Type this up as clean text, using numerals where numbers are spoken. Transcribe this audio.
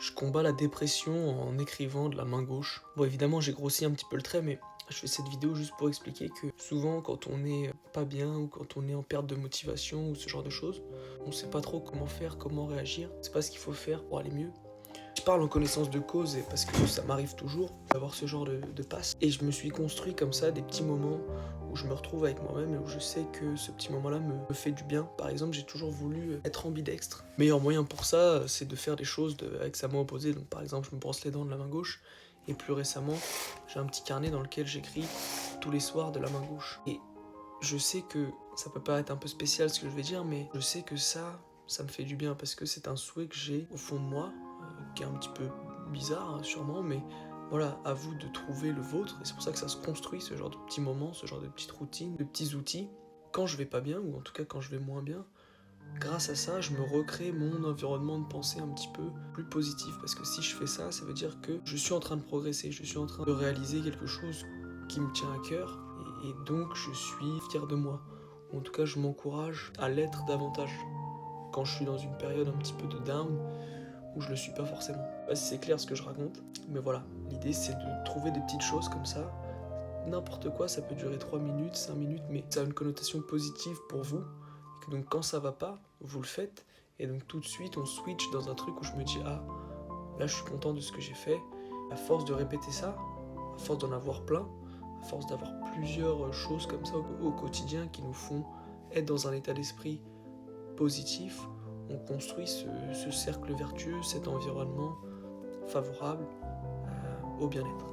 Je combats la dépression en écrivant de la main gauche. Bon, évidemment, j'ai grossi un petit peu le trait, mais je fais cette vidéo juste pour expliquer que souvent, quand on est pas bien ou quand on est en perte de motivation ou ce genre de choses, on sait pas trop comment faire, comment réagir. C'est pas ce qu'il faut faire pour aller mieux. Je parle en connaissance de cause et parce que ça m'arrive toujours d'avoir ce genre de passe. Et je me suis construit comme ça des petits moments où je me retrouve avec moi-même et où je sais que ce petit moment-là me fait du bien. Par exemple, j'ai toujours voulu être ambidextre. Meilleur moyen pour ça, c'est de faire des choses avec sa main opposée. Donc par exemple, je me brosse les dents de la main gauche. Et plus récemment, j'ai un petit carnet dans lequel j'écris tous les soirs de la main gauche. Et je sais que ça peut paraître un peu spécial ce que je vais dire, mais je sais que ça me fait du bien parce que c'est un souhait que j'ai au fond de moi, qui est un petit peu bizarre hein, sûrement, mais voilà, à vous de trouver le vôtre. Et c'est pour ça que ça se construit, ce genre de petits moments, ce genre de petites routines, de petits outils. Quand je vais pas bien, ou en tout cas quand je vais moins bien, grâce à ça, je me recrée mon environnement de pensée un petit peu plus positif. Parce que si je fais ça, ça veut dire que je suis en train de progresser, je suis en train de réaliser quelque chose qui me tient à cœur. Et donc, je suis fier de moi. Ou en tout cas, je m'encourage à l'être davantage. Quand je suis dans une période un petit peu de down, où je le suis pas forcément. Je sais pas si c'est clair ce que je raconte, mais voilà. L'idée, c'est de trouver des petites choses comme ça. N'importe quoi, ça peut durer 3 minutes, 5 minutes, mais ça a une connotation positive pour vous. Et que donc quand ça va pas, vous le faites. Et donc tout de suite, on switch dans un truc où je me dis, ah, là je suis content de ce que j'ai fait. À force de répéter ça, à force d'en avoir plein, à force d'avoir plusieurs choses comme ça au quotidien qui nous font être dans un état d'esprit positif, on construit ce cercle vertueux, cet environnement favorable au bien-être.